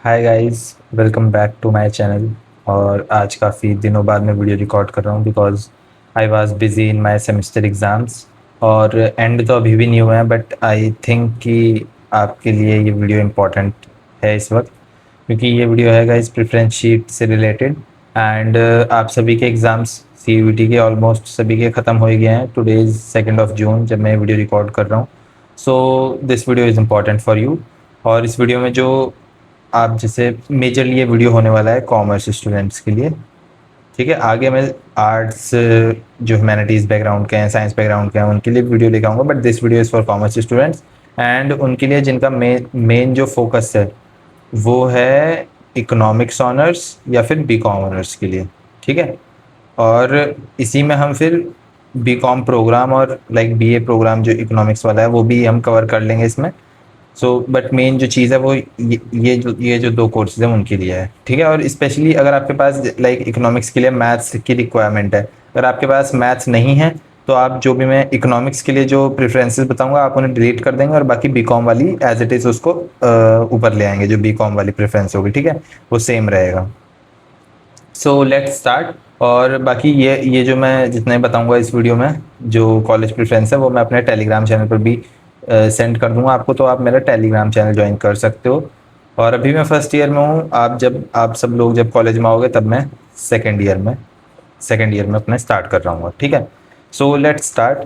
Hi guys, welcome back to my channel. और आज काफ़ी दिनों बाद मैं वीडियो रिकॉर्ड कर रहा हूँ because I was busy in my semester exams. और एंड तो अभी भी नहीं हुए हैं, बट आई थिंक कि आपके लिए ये वीडियो इम्पोर्टेंट है इस वक्त, क्योंकि ये वीडियो है गाइस प्रेफरेंस शीट से रिलेटेड। एंड आप सभी के एग्ज़ाम्स CUET के ऑलमोस्ट सभी के ख़त्म हो गए हैं। टुडे इज़ 2 जून जब मैं वीडियो रिकॉर्ड कर रहा हूँ। So this video is important for you. और इस वीडियो में जो आप जैसे मेजरली ये वीडियो होने वाला है कॉमर्स स्टूडेंट्स के लिए। ठीक है, आगे मैं आर्ट्स जो ह्यूमैनिटीज़ बैकग्राउंड के हैं, साइंस बैकग्राउंड के हैं, उनके लिए वीडियो लेकर आऊँगा, but this video is for commerce students. And उनके लिए जिनका मेन जो फोकस है वो है इकोनॉमिक्स ऑनर्स या फिर BCom ऑनर्स के लिए। ठीक है, और इसी में हम फिर BCom प्रोग्राम और लाइक BA प्रोग्राम जो इकोनॉमिक्स वाला है वो भी हम कवर कर लेंगे इसमें। बट मेन जो चीज़ है वो ये जो दो कोर्सेज हैं उनके लिए है। ठीक है, और स्पेशली अगर आपके पास लाइक इकोनॉमिक्स के लिए मैथ्स की रिक्वायरमेंट है, अगर आपके पास मैथ्स नहीं है तो आप जो भी मैं इकोनॉमिक्स के लिए जो प्रेफरेंसेस बताऊंगा आप उन्हें डिलीट कर देंगे और बाकी BCom वाली एज इट इज़ उसको ऊपर ले आएंगे। जो BCom वाली प्रेफरेंस होगी, ठीक है, वो सेम रहेगा। सो लेट्स स्टार्ट। और बाकी ये जो मैं जितने बताऊंगा इस वीडियो में जो कॉलेज प्रेफरेंस है वो मैं अपने टेलीग्राम चैनल पर भी सेंड कर दूंगा आपको, तो आप मेरा टेलीग्राम चैनल ज्वाइन कर सकते हो। और अभी मैं फर्स्ट ईयर में हूँ, आप सब लोग जब कॉलेज में आओगे तब मैं सेकेंड ईयर में अपना स्टार्ट कर रहा हूँ। ठीक है, so let's start.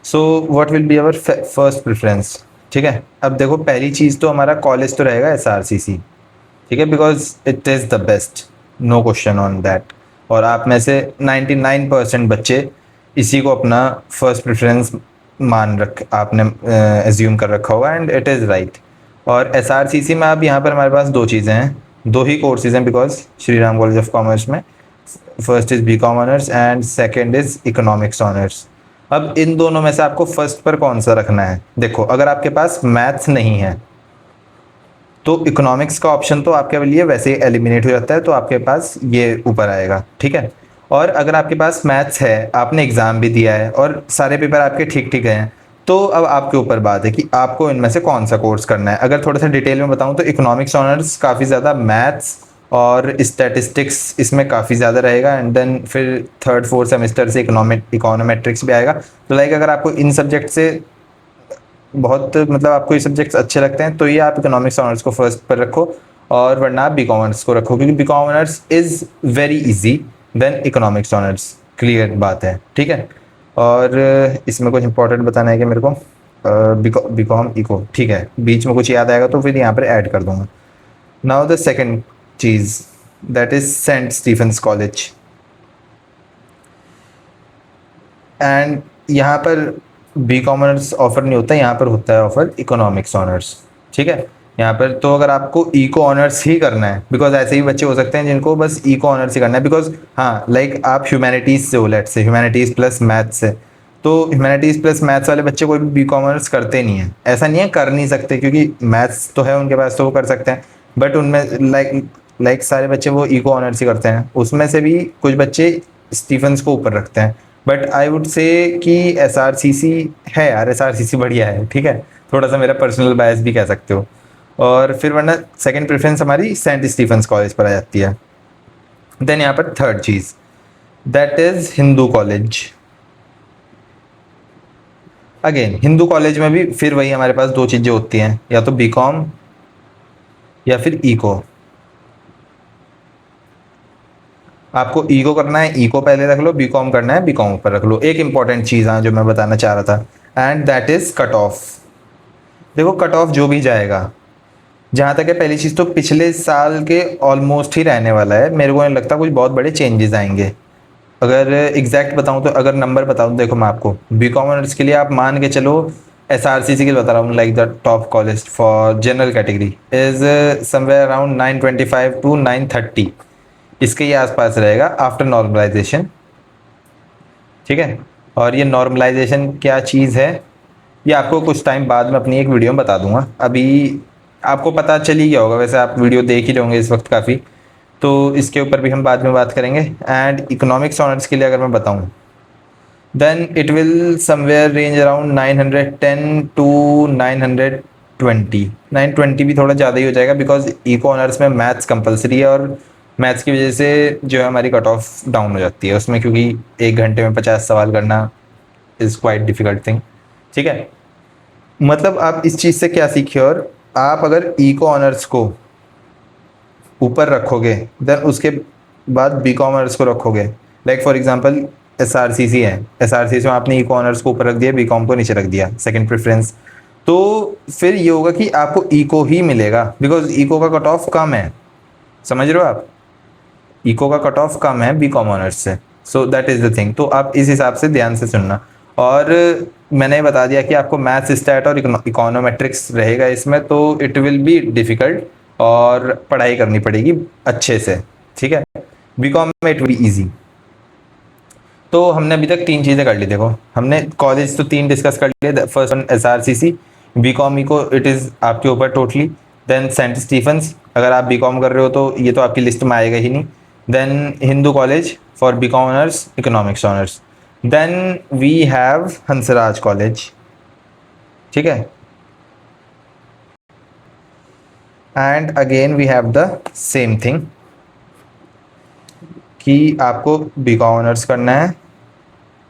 So what will be our first preference. ठीक है, अब देखो पहली चीज़ तो हमारा कॉलेज तो रहेगा SRCC। ठीक है, because it is the best, no question on that. और आप में से 99% बच्चे इसी को अपना फर्स्ट प्रेफरेंस मान रख आपने एज्यूम कर रखा होगा, एंड इट इज़ राइट। और SRCC में अब यहाँ पर हमारे पास दो चीज़ें हैं, दो ही कोर्सेज हैं because Shri Ram college of commerce में। First is BCom honours and second is economics honours. अब इन दोनों में से आपको फर्स्ट पर कौन सा रखना है। देखो, अगर आपके पास मैथ्स नहीं है तो इकोनॉमिक्स का ऑप्शन तो आपके लिए वैसे ही एलिमिनेट हो जाता है, तो आपके पास ये ऊपर आएगा। ठीक है, और अगर आपके पास मैथ्स है, आपने एग्ज़ाम भी दिया है और सारे पेपर आपके ठीक ठीक हैं, तो अब आपके ऊपर बात है कि आपको इनमें से कौन सा कोर्स करना है। अगर थोड़ा सा डिटेल में बताऊं तो इकोनॉमिक्स ऑनर्स काफ़ी ज़्यादा मैथ्स और स्टैटिस्टिक्स इसमें काफ़ी ज़्यादा रहेगा, एंड देन फिर थर्ड फोर्थ सेमेस्टर से इकोनोमेट्रिक्स भी आएगा। तो लाइक अगर आपको इन सब्जेक्ट से बहुत मतलब आपको ये सब्जेक्ट्स अच्छे लगते हैं तो ये आप इकोनॉमिक्स ऑनर्स को फर्स्ट पर रखो, और वरना आप BCom ऑनर्स को रखो, क्योंकि BCom honours is very easy then economics honours. Clear बात है, ठीक है। और इसमें कुछ इंपॉर्टेंट बताना है कि मेरे को BCom इको, ठीक है, बीच में कुछ याद आएगा तो फिर यहाँ पर ऐड कर दूंगा। नाउ द सेकेंड चीज़, that is Saint Stephen's college. And यहाँ पर BCom ऑनर्स ऑफर नहीं होता, यहाँ पर होता है ऑफर इकोनॉमिक्स ऑनर्स। ठीक है, यहाँ पर तो अगर आपको इको ऑनर्स ही करना है, बिकॉज ऐसे ही बच्चे हो सकते हैं जिनको बस इको ऑनर्स ही करना है, बिकॉज हाँ लाइक आप ह्यूमैनिटीज़ से हो, लेट से ह्यूमैनिटीज़ प्लस मैथ्स से, तो ह्यूमैनिटीज़ प्लस मैथ्स वाले बच्चे कोई भी BCom ऑनर्स करते नहीं है। ऐसा नहीं है कर नहीं सकते, क्योंकि मैथ्स तो है उनके पास तो वो कर सकते हैं, बट उनमें लाइक सारे बच्चे वो इको ऑनर्स ही करते हैं। उसमें से भी कुछ बच्चे स्टीफेंस को ऊपर रखते हैं, बट आई वुड से कि SRCC है यार, SRCC बढ़िया है। ठीक है, थोड़ा सा मेरा पर्सनल बायस भी कह सकते हो। और फिर वरना सेकंड प्रेफरेंस हमारी सेंट स्टीफेंस कॉलेज पर आ जाती है। देन यहाँ पर third cheese, that is Hindu college. Again Hindu college में भी फिर वही हमारे पास दो चीज़ें होती हैं, या तो BCom या फिर इको। आपको इको करना है इको पहले रख लो, BCom करना है BCom ऊपर रख लो। एक इंपॉर्टेंट चीज़ हाँ जो मैं बताना चाह रहा था, and that is cut off. देखो कट ऑफ जो भी जाएगा, जहाँ तक है पहली चीज़ तो पिछले साल के ऑलमोस्ट ही रहने वाला है, मेरे को नहीं लगता कुछ बहुत बड़े चेंजेस आएंगे। अगर एग्जैक्ट बताऊँ तो, अगर नंबर बताऊँ तो देखो मैं आपको BCom ऑनर्स के लिए आप मान के चलो, SRCC के लिए बता रहा हूँ, like the top college for general category is somewhere around 925 to 930, इसके ही आसपास रहेगा आफ्टर नॉर्मलाइजेशन। ठीक है, और ये नॉर्मलाइजेशन क्या चीज़ है ये आपको कुछ टाइम बाद में अपनी एक वीडियो में बता दूंगा। अभी आपको पता चल ही गया होगा, वैसे आप वीडियो देख ही रहोगे इस वक्त काफ़ी, तो इसके ऊपर भी हम बाद में बात करेंगे। एंड इकोनॉमिक्स ऑनर्स के लिए अगर मैं बताऊं, then it will somewhere range around 910 to 900 920 भी थोड़ा ज़्यादा ही हो जाएगा, बिकॉज इको ऑनर्स में मैथ्स कंपलसरी है और मैथ्स की वजह से जो है हमारी कट ऑफ डाउन हो जाती है उसमें, क्योंकि 1 घंटे में 50 सवाल करना इज़ क्वाइट डिफ़िकल्ट थिंग। ठीक है, मतलब आप इस चीज़ से क्या सीखे, और आप अगर इको ऑनर्स को ऊपर रखोगे देन उसके बाद बी कॉमर्स को रखोगे, लाइक फॉर एग्जांपल एसआरसीसी है, एसआरसीसी में आपने इको ऑनर्स को ऊपर रख दिया, बी कॉम को नीचे रख दिया सेकंड प्रेफरेंस, तो फिर ये होगा कि आपको इको ही मिलेगा, बिकॉज इको का कट ऑफ कम है। समझ रहे हो आप, इको का कट ऑफ कम है बी कॉम ऑनर्स से। So that is the thing, तो आप इस हिसाब से ध्यान से सुनना। और मैंने बता दिया कि आपको मैथ्स, स्टैट और इकोनोमेट्रिक्स रहेगा इसमें, तो इट विल बी डिफ़िकल्ट और पढ़ाई करनी पड़ेगी अच्छे से। ठीक है, बी कॉम में इट विल बी ईजी। तो हमने अभी तक 3 चीज़ें कर ली। देखो, हमने कॉलेज तो 3 डिस्कस कर लिए। First one SRCC, B com eco it is आपके ऊपर टोटली। देन सेंट स्टीफेंस, अगर आप बी कॉम कर रहे हो तो ये तो आपकी लिस्ट में आएगा ही नहीं। Then Hindu college for B com honours, economics honours. Then we have Hansraj college. ठीक है, and again we have the same thing कि आपको बी कॉम ऑनर्स करना है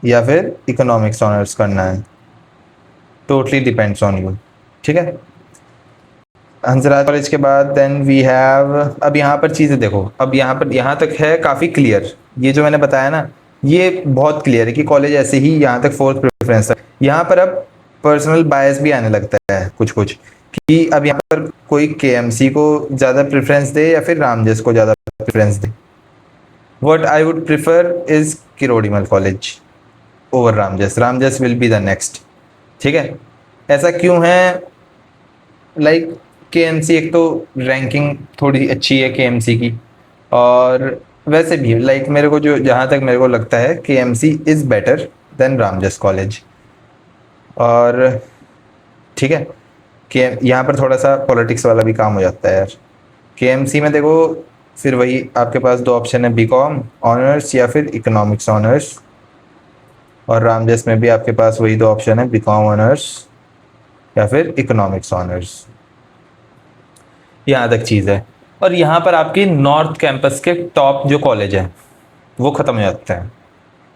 या फिर इकोनॉमिक्स ऑनर्स करना है, टोटली डिपेंड्स ऑन यू। ठीक है, हंसराज कॉलेज के बाद देन वी हैव, अब यहाँ पर चीज़ें देखो, अब यहाँ तक है काफ़ी क्लियर। ये जो मैंने बताया ना, ये बहुत क्लियर है कि कॉलेज ऐसे ही यहाँ तक फोर्थ प्रेफरेंस है। यहाँ पर अब पर्सनल बायस भी आने लगता है कुछ कुछ, कि अब यहाँ पर कोई केएमसी को ज़्यादा प्रेफरेंस दे या फिर रामजस को ज़्यादा प्रेफरेंस दे। What I would prefer is Kirorimal college over Ramjas. Ramjas will be the next. ठीक है, ऐसा क्यों है, लाइक केएमसी एक तो रैंकिंग थोड़ी अच्छी है केएमसी की, और वैसे भी लाइक मेरे को जो जहाँ तक मेरे को लगता है KMC is better than Ramjas college. और ठीक है, के यहाँ पर थोड़ा सा पॉलिटिक्स वाला भी काम हो जाता है यार। केएमसी में देखो, फिर वही आपके पास 2 ऑप्शन है, बी कॉम ऑनर्स या फिर इकोनॉमिक्स ऑनर्स, और रामजस में भी आपके पास वही 2 ऑप्शन है, बी कॉम ऑनर्स या फिर इकोनॉमिक्स ऑनर्स। यहाँ तक चीज़ है। और यहाँ पर आपकी नॉर्थ कैंपस के टॉप जो कॉलेज हैं वो ख़त्म हो जाते हैं।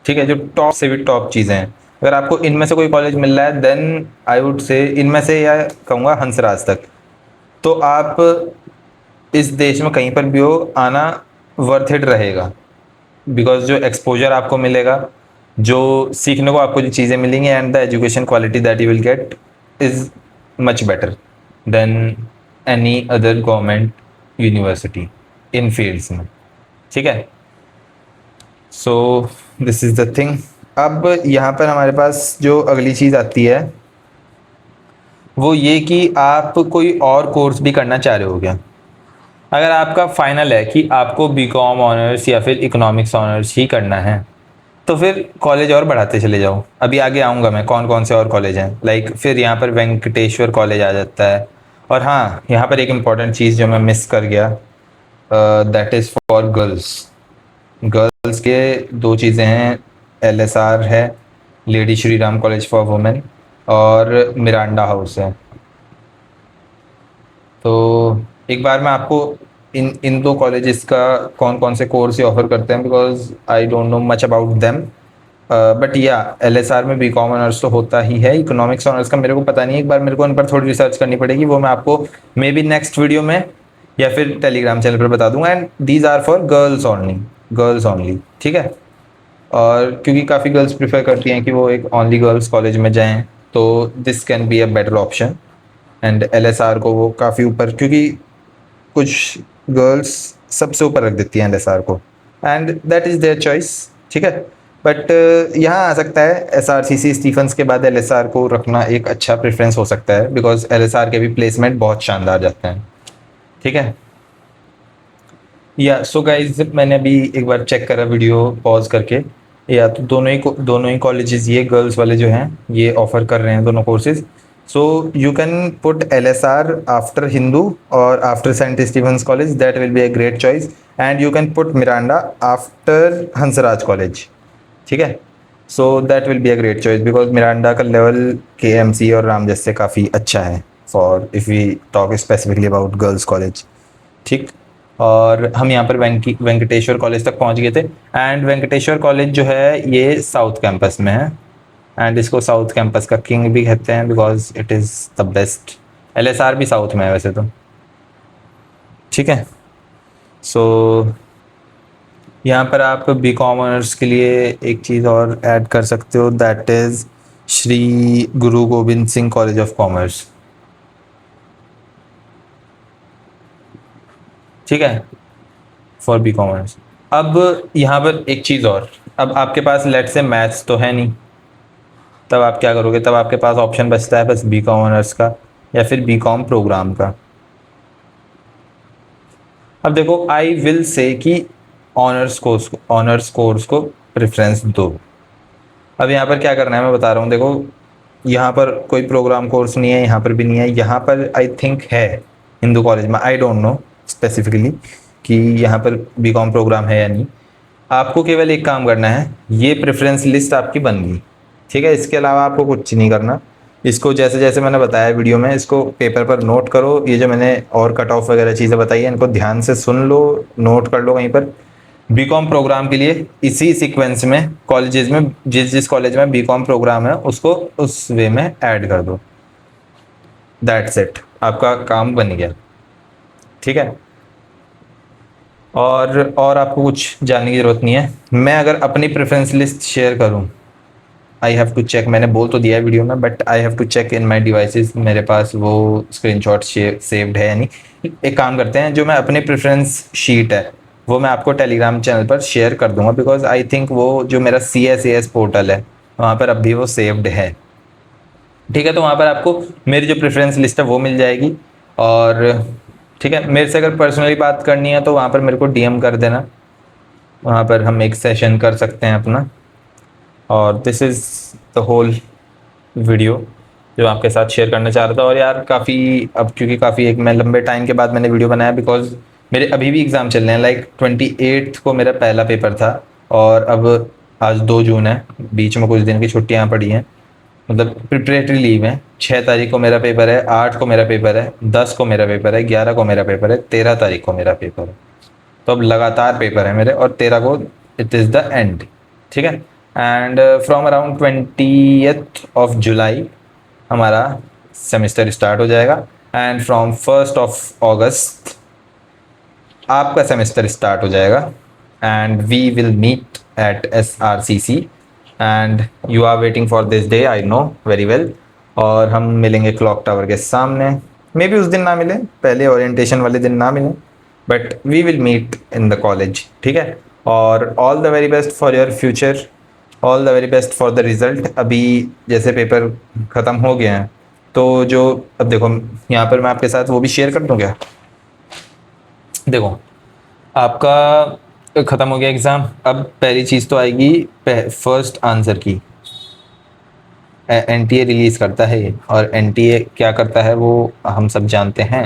ठीक है, जो टॉप से भी टॉप चीज़ें हैं, अगर आपको इनमें से कोई कॉलेज मिल रहा है देन आई वुड से इनमें से, या कहूँगा हंसराज तक, तो आप इस देश में कहीं पर भी हो, आना वर्थ इट रहेगा। बिकॉज जो एक्सपोजर आपको मिलेगा, जो सीखने को आपको जो चीज़ें मिलेंगी, and the education quality that you will get is much better than any other government university in fields में। ठीक है, so this is the thing. अब यहाँ पर हमारे पास जो अगली चीज़ आती है वो ये कि आप कोई और कोर्स भी करना चाह रहे हो क्या। अगर आपका फाइनल है कि आपको बीकॉम ऑनर्स या फिर इकोनॉमिक्स ऑनर्स ही करना है, तो फिर कॉलेज और बढ़ाते चले जाओ। अभी आगे आऊँगा मैं कौन कौन से और कॉलेज हैं, लाइक फिर यहाँ पर वेंकटेश्वर कॉलेज आ जाता है। और हाँ, यहाँ पर एक इम्पॉर्टेंट चीज़ जो मैं मिस कर गया, that is for girls. Girls के 2 चीज़ें हैं, एलएसआर है, lady Shri Ram college for women, और मिरांडा हाउस है। तो एक बार मैं आपको इन 2 कॉलेजेस का कौन कौन से कोर्स ये ऑफर करते हैं, because I don't know much about them, but या एलएसआर में बीकॉम ऑनर्स तो होता ही है। इकोनॉमिक्स ऑनर्स का मेरे को पता नहीं है, एक बार मेरे को उन पर थोड़ी रिसर्च करनी पड़ेगी, वो मैं आपको मे बी नेक्स्ट वीडियो में या फिर टेलीग्राम चैनल पर बता दूंगा। And these are for girls only, girls only. ठीक है, और क्योंकि काफ़ी गर्ल्स प्रेफर करती हैं कि वो एक ओनली गर्ल्स कॉलेज में जाएं, तो this can be a better option. And LSR को वो काफ़ी ऊपर, क्योंकि कुछ गर्ल्स सबसे ऊपर रख देती हैं एलएसआर को, and that is their choice. ठीक है, बट यहाँ आ सकता है एसआरसीसी स्टीफेंस के बाद एलएसआर को रखना एक अच्छा प्रेफरेंस हो सकता है, बिकॉज एलएसआर के भी प्लेसमेंट बहुत शानदार जाते हैं। ठीक है, या सो गाइज मैंने अभी एक बार चेक करा वीडियो पॉज करके, या तो दोनों ही कॉलेजेस ये गर्ल्स वाले जो हैं ये ऑफर कर रहे हैं दोनों courses. So you can put LSR after Hindu और after St Stephen's college, that will be a great choice. And you can put Miranda after Hansraj college. ठीक है, so that will be a great choice, because Miranda का level KMC और रामजस से काफ़ी अच्छा है for if we talk specifically about girls college, ठीक। और हम यहाँ पर वेंकटेश्वर कॉलेज तक पहुँच गए थे। एंड वेंकटेश्वर कॉलेज जो है ये साउथ कैंपस में है, एंड इसको साउथ कैंपस का किंग भी कहते हैं because it is the best. LSR भी साउथ में है वैसे तो, ठीक है। सो यहाँ पर आप बी कॉमर्स के लिए एक चीज़ और ऐड कर सकते हो, that is Shri Guru Govind Singh college of commerce, ठीक है, फॉर बी कॉमर्स। अब यहाँ पर एक चीज़ और, अब आपके पास लेट से मैथ्स तो है नहीं, तब आप क्या करोगे, तब आपके पास ऑप्शन बचता है बस बी कॉम ऑनर्स का या फिर बी कॉम प्रोग्राम का। अब देखो आई विल से कि ऑनर्स कोर्स को प्रेफरेंस दो। अब यहाँ पर क्या करना है मैं बता रहा हूँ, देखो यहाँ पर कोई प्रोग्राम कोर्स नहीं है, यहाँ पर भी नहीं है, यहाँ पर आई थिंक है हिंदू कॉलेज में, आई डोंट नो स्पेसिफिकली कि यहाँ पर बी कॉम प्रोग्राम है या नहीं। आपको केवल एक काम करना है, ये प्रेफरेंस लिस्ट आपकी बन गई, ठीक है। इसके अलावा आपको कुछ नहीं करना। इसको जैसे जैसे मैंने बताया वीडियो में, इसको पेपर पर नोट करो। ये जो मैंने और कट ऑफ वगैरह चीज़ें बताई हैं इनको ध्यान से सुन लो, नोट कर लो कहीं पर। बीकॉम प्रोग्राम के लिए इसी सीक्वेंस में कॉलेजेस में जिस जिस कॉलेज में बीकॉम प्रोग्राम है उसको उस वे में ऐड कर दो। दैट्स इट, आपका काम बन गया, ठीक है। और आपको कुछ जानने की ज़रूरत नहीं है। मैं अगर अपनी प्रेफरेंस लिस्ट शेयर करूं, आई हैव टू चेक, मैंने बोल तो दिया है वीडियो में but I have to check in my devices मेरे पास वो स्क्रीनशॉट सेव्ड है या नहीं। एक काम करते हैं, जो मैं अपनी प्रेफरेंस शीट है वो मैं आपको टेलीग्राम चैनल पर शेयर कर दूंगा बिकॉज आई थिंक वो जो मेरा CSAS पोर्टल है वहाँ पर अभी वो सेव्ड है, ठीक है। तो वहाँ पर आपको मेरी जो प्रेफरेंस लिस्ट है वो मिल जाएगी। और ठीक है, मेरे से अगर पर्सनली बात करनी है तो वहाँ पर मेरे को DM कर देना, वहाँ पर हम एक सेशन कर सकते हैं अपना। और this is the whole video जो आपके साथ शेयर करना चाह रहा था। और यार काफ़ी अब क्योंकि काफ़ी एक मैं लंबे टाइम के बाद मैंने वीडियो बनाया बिकॉज मेरे अभी भी एग्ज़ाम चल रहे हैं। लाइक 28 को मेरा पहला पेपर था और अब आज 2 जून है, बीच में कुछ दिन की छुट्टियाँ पड़ी हैं, मतलब प्रिपरेटरी लीव है। 6 तारीख को मेरा पेपर है, 8 को मेरा पेपर है, 10 को मेरा पेपर है, 11 को मेरा पेपर है, 13 तारीख को मेरा पेपर है। तो अब लगातार पेपर है मेरे और 13 को इट इज़ द एंड, ठीक है। एंड फ्रॉम अराउंड 20th जुलाई हमारा सेमेस्टर स्टार्ट हो जाएगा एंड फ्रॉम 1 आपका सेमेस्टर स्टार्ट हो जाएगा and we will meet at SRCC and you are waiting for this day, I know very well. और हम मिलेंगे क्लॉक टावर के सामने, मे बी उस दिन ना मिलें, पहले ओरिएंटेशन वाले दिन ना मिलें, but we will meet in the college, ठीक है। और all the very best for your future, all the very best for the result. अभी जैसे पेपर ख़त्म हो गए हैं तो जो अब देखो यहाँ पर मैं आपके साथ वो भी शेयर कर दूँ क्या, देखो आपका ख़त्म हो गया एग्ज़ाम। अब पहली चीज़ तो आएगी फर्स्ट आंसर की। NTA रिलीज़ करता है ये, और NTA क्या करता है वो हम सब जानते हैं।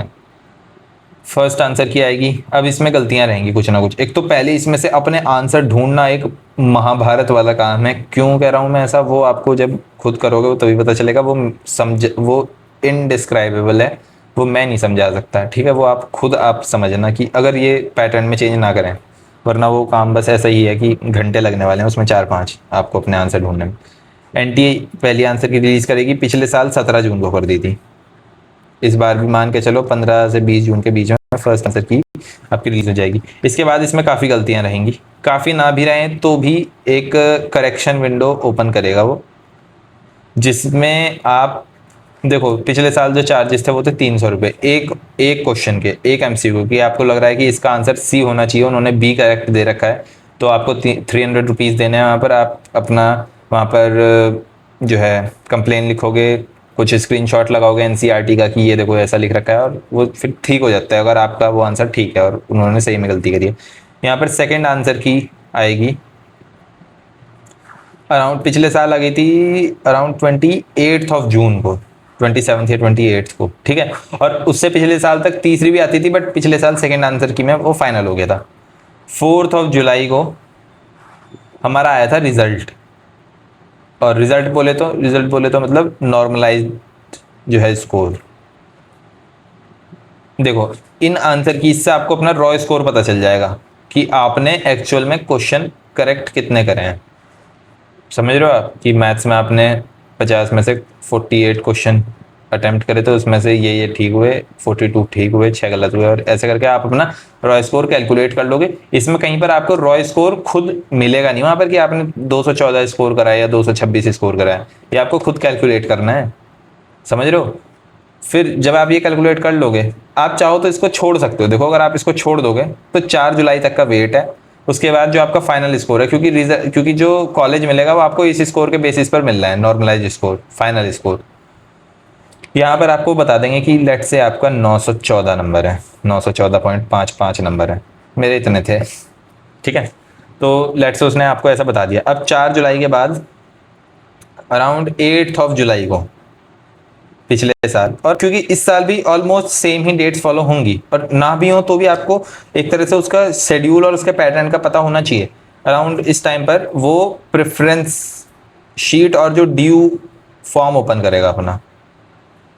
फर्स्ट आंसर की आएगी। अब इसमें गलतियां रहेंगी कुछ ना कुछ। एक तो पहले इसमें से अपने आंसर ढूंढना एक महाभारत वाला काम है। क्यों कह रहा हूँ मैं ऐसा, वो आपको जब खुद करोगे वो तभी पता चलेगा। वो इनडिस्क्राइबेबल है, वो मैं नहीं समझा सकता, ठीक है। वो आप समझना कि अगर ये पैटर्न में चेंज ना करें, वरना वो काम बस ऐसा ही है कि घंटे लगने वाले हैं उसमें 4-5 आपको अपने आंसर ढूंढने में। NTA पहली आंसर की रिलीज़ करेगी, पिछले साल 17 जून को कर दी थी। इस बार भी मान के चलो 15 से 20 जून के बीच में फर्स्ट आंसर की आपकी रिलीज हो जाएगी। इसके बाद इसमें काफ़ी गलतियां रहेंगी, काफ़ी ना भी रहें तो भी एक करेक्शन विंडो ओपन करेगा वो, जिसमें आप देखो पिछले साल जो चार्जेस थे वो थे 300 रुपये एक क्वेश्चन के, एक MCQ की। आपको लग रहा है कि इसका आंसर C होना चाहिए, उन्होंने B करेक्ट दे रखा है, तो आपको 300 रुपीज़ देने हैं। वहाँ पर आप अपना वहाँ पर जो है कंप्लेन लिखोगे, कुछ स्क्रीनशॉट लगाओगे NCERT का कि ये देखो ऐसा लिख रखा है, और वो फिर ठीक हो जाता है अगर आपका वो आंसर ठीक है और उन्होंने सही में गलती करी है। यहाँ पर सेकंड आंसर की आएगी अराउंड, पिछले साल आ गई थी अराउंड 28 जून को, 27 या 28 को, ठीक है। और उससे पिछले साल तक तीसरी भी आती थी, बट पिछले साल सेकंड आंसर की में वो फाइनल हो गया था। 4 जुलाई को हमारा आया था रिजल्ट, और रिजल्ट बोले तो मतलब नॉर्मलाइज जो है स्कोर, देखो इन आंसर की से आपको अपना रॉ स्कोर पता चल जाएगा कि आपने एक्चुअल में क्वेश्चन करेक्ट कितने करे हैं। समझ रहे हो आप कि मैथ्स में आपने 50 में से 48 क्वेश्चन अटेम्प्ट करे, तो उसमें से ये ठीक हुए, 42 ठीक हुए, 6 गलत हुए, और ऐसे करके आप अपना रॉ स्कोर कैलकुलेट कर लोगे। इसमें कहीं पर आपको रॉ स्कोर खुद मिलेगा नहीं वहां पर कि आपने 214 स्कोर कराया या 226 स्कोर कराया, ये आपको खुद कैलकुलेट करना है। समझ रहे हो? फिर जब आप ये कैलकुलेट कर लोगे, आप चाहो तो इसको छोड़ सकते हो। देखो अगर आप इसको छोड़ दोगे तो 4 जुलाई तक का वेट है। उसके बाद जो आपका फाइनल स्कोर है, क्योंकि जो कॉलेज मिलेगा वो आपको इस स्कोर के बेसिस पर मिल रहा है, नॉर्मलाइज स्कोर, फाइनल स्कोर। यहाँ पर आपको बता देंगे कि लेट से आपका 914 नंबर है, 914.55 नंबर है, मेरे इतने थे, ठीक है। तो लेट से उसने आपको ऐसा बता दिया। अब 4 जुलाई के बाद अराउंड 8 ऑफ जुलाई को, पिछले साल, और क्योंकि इस साल भी ऑलमोस्ट सेम ही डेट्स फॉलो होंगी, और ना भी हो तो भी आपको एक तरह से उसका शेड्यूल और उसके पैटर्न का पता होना चाहिए। अराउंड इस टाइम पर वो प्रेफरेंस शीट और जो ड्यू फॉर्म ओपन करेगा अपना,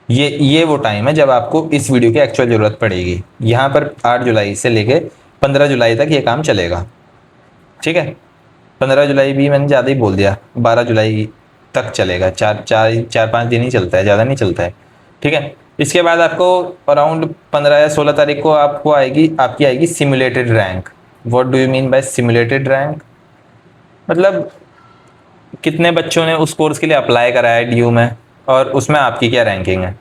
ये वो टाइम है जब आपको इस वीडियो की एक्चुअल ज़रूरत पड़ेगी। यहाँ पर 8 जुलाई से लेके 15 जुलाई तक ये काम चलेगा, ठीक है। 15 जुलाई भी मैंने ज़्यादा ही बोल दिया, 12 जुलाई तक चलेगा, 4-5 दिन ही चलता है, ज़्यादा नहीं चलता है, ठीक है। इसके बाद आपको अराउंड 15 या 16 तारीख को आपकी आएगी simulated rank. What do you mean by simulated rank? मतलब कितने बच्चों ने उस कोर्स के लिए अप्लाई करा है ड्यू में, और उसमें आपकी क्या रैंकिंग है।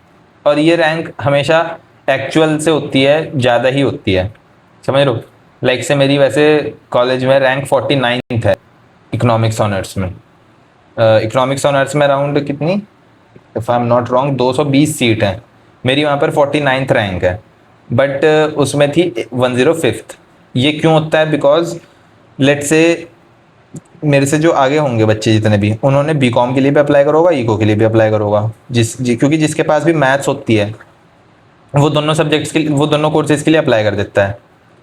और ये रैंक हमेशा एक्चुअल से होती है, ज़्यादा ही होती है, समझ लो। लाइक से मेरी वैसे कॉलेज में रैंक 49th है इकोनॉमिक्स ऑनर्स में। इकोनॉमिक्स ऑनर्स में अराउंड कितनी, if I am not wrong, 220 seat हैं, मेरी वहाँ पर 49th रैंक है, बट उसमें थी 105th। ये क्यों होता है? बिकॉज लेट से मेरे से जो आगे होंगे बच्चे जितने भी, उन्होंने बीकॉम के लिए भी अप्लाई करा होगा, इको के लिए भी अप्लाई करा होगा, क्योंकि जिसके पास भी मैथ्स होती है वो दोनों सब्जेक्ट्स के लिए, वो दोनों कोर्सेज के लिए अप्लाई कर देता है,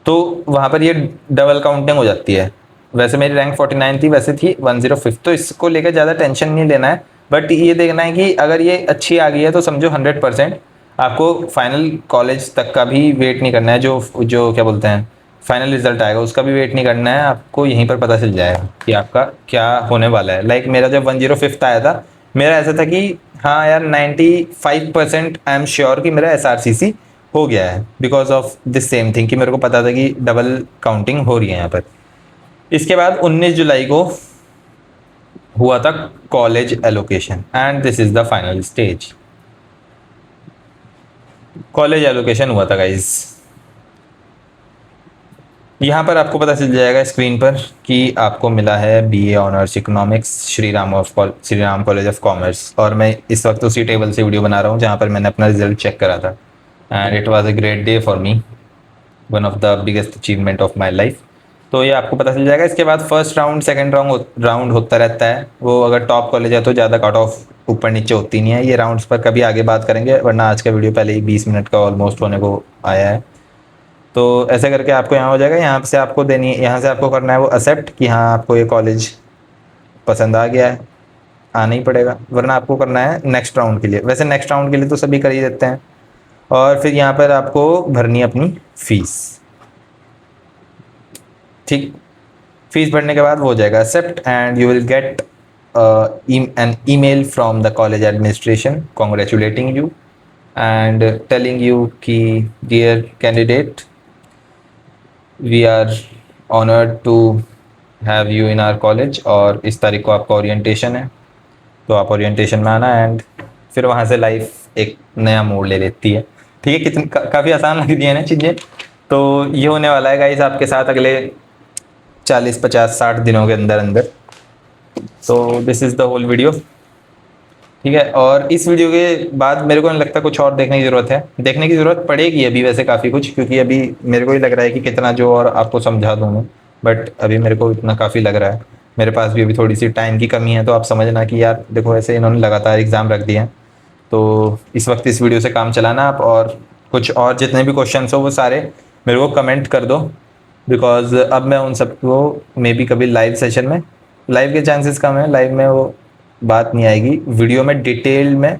तो वहाँ पर ये डबल काउंटिंग हो जाती है। वैसे मेरी रैंक 49 थी, वैसे थी 105, तो इसको लेकर ज़्यादा टेंशन नहीं लेना है, बट ये देखना है कि अगर ये अच्छी आ गई है तो समझो 100%। आपको फाइनल कॉलेज तक का भी वेट नहीं करना है, जो जो क्या बोलते हैं, फाइनल रिजल्ट आएगा उसका भी वेट नहीं करना है, आपको यहीं पर पता चल जाएगा कि आपका क्या होने वाला है। लाइक मेरा जब 105th आया था, मेरा ऐसा था कि हाँ यार 95% आई एम श्योर कि मेरा SRCC हो गया है, because of this same thing कि मेरे को पता था कि डबल काउंटिंग हो रही है यहाँ पर। इसके बाद 19 जुलाई को हुआ था college allocation, and this is the final stage. College allocation हुआ था गाइज। यहाँ पर आपको पता चल जाएगा स्क्रीन पर कि आपको मिला है BA honours economics, Shri Ram college of commerce, और मैं इस वक्त उसी टेबल से वीडियो बना रहा हूँ जहाँ पर मैंने अपना रिजल्ट चेक करा था, and it was a great day for me, one of the biggest achievement of my life. तो ये आपको पता चल जाएगा। इसके बाद फर्स्ट राउंड, सेकंड राउंड होता रहता है, वो अगर टॉप कॉलेज है तो ज़्यादा कट ऑफ ऊपर नीचे होती नहीं है। ये राउंड्स पर कभी आगे बात करेंगे, वरना आज का वीडियो पहले ही 20 मिनट का ऑलमोस्ट होने को आया है। तो ऐसे करके आपको यहाँ हो जाएगा, यहाँ से आपको देनी है, यहाँ से आपको करना है वो एक्सेप्ट कि हाँ आपको ये कॉलेज पसंद आ गया है, आना ही पड़ेगा, वरना आपको करना है नेक्स्ट राउंड के लिए। वैसे नेक्स्ट राउंड के लिए तो सभी कर ही देते हैं। और फिर यहाँ पर आपको भरनी है अपनी फीस, ठीक। फीस भरने के बाद वो हो जाएगा accept, and you will get an email from the college administration congratulating you and telling you कि dear candidate, we are honoured to have you in our college, और इस तारीख को आपका ओरिएंटेशन है, तो आप ओरिएंटेशन में आना। एंड फिर वहाँ से लाइफ एक नया मोड़ ले लेती है, ठीक है। काफ़ी आसान लग रही है ना चीज़ें। तो ये होने वाला है गाइस आपके साथ अगले 40, 50, 60 दिनों के अंदर अंदर। तो this is the whole video, ठीक है। और इस वीडियो के बाद मेरे को नहीं लगता कुछ और देखने की ज़रूरत है, देखने की ज़रूरत पड़ेगी अभी वैसे काफ़ी कुछ, क्योंकि अभी मेरे को ही लग रहा है कि कितना जो और आपको समझा दूँ मैं, बट अभी मेरे को इतना काफ़ी लग रहा है। मेरे पास भी अभी थोड़ी सी टाइम की कमी है, तो आप समझना कि यार देखो ऐसे इन्होंने लगातार एग्ज़ाम रख दिए हैं, तो इस वक्त इस वीडियो से काम चलाना आप, और कुछ और जितने भी क्वेश्चन हो वो सारे मेरे को कमेंट कर दो, बिकॉज अब मैं उन सबको मे बी कभी लाइव सेशन में, लाइव के चांसेस कम है, लाइव में वो बात नहीं आएगी, वीडियो में डिटेल में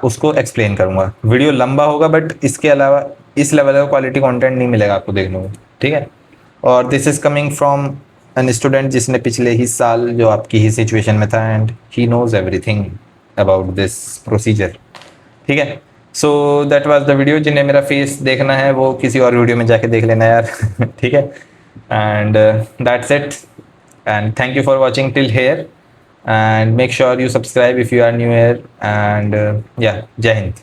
उसको एक्सप्लेन करूँगा। वीडियो लंबा होगा, बट इसके अलावा इस लेवल का क्वालिटी कंटेंट नहीं मिलेगा आपको देखने को, ठीक है। और this is coming from an student जिसने पिछले ही साल जो आपकी ही सिचुएशन में था, and he knows everything about this procedure, ठीक है। So that was the video. जिन्हें मेरा फेस देखना है वो किसी और वीडियो में जाके देख लेना यार ठीक है। And that's it, and thank you for watching till here, and make sure you subscribe if you are new here, and yeah, Jai Hind.